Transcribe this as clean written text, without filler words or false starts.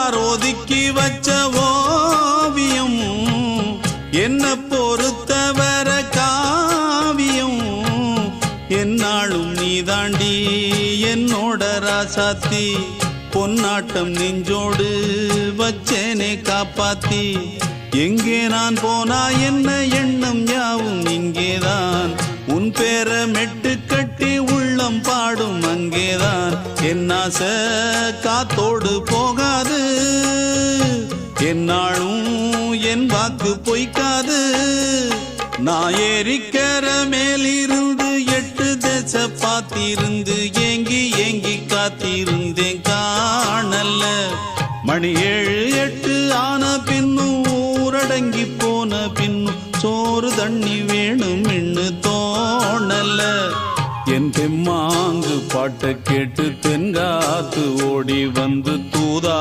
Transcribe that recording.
ஊரார் ஒதுக்கி வச்ச ஓவியம் என்ன பொறுத்தவர காவியம் என்னாலும் நீதாண்டி என்னோட ராசாத்தி பொன்னாட்டம் நெஞ்சோடு வச்சேனே காப்பாத்தி எங்கே நான் போனா என்ன எண்ணம் யாவும் இங்கேதான் உன் பேர மெட்டு கட்டி உள்ளம் பாடும் அங்கேதான் என் ஆசை காத்தோடு போகாது என்னாலும் என் வாக்கு பொய்க்காது நான் ஏறிக்கிற மேலிருந்து 8 தேச பார்த்திருந்து ஏங்கி ஏங்கி காத்திருந்தேன் காணல்ல மணி 7 8 ஆன பின்னும் ஊரடங்கி போன பின்னும் சோறு தண்ணி வேணும் என்று தோணல என் தெம்மாங்கு பாட்டை கேட்டு தென்காத்து ஓடி வந்து தூதா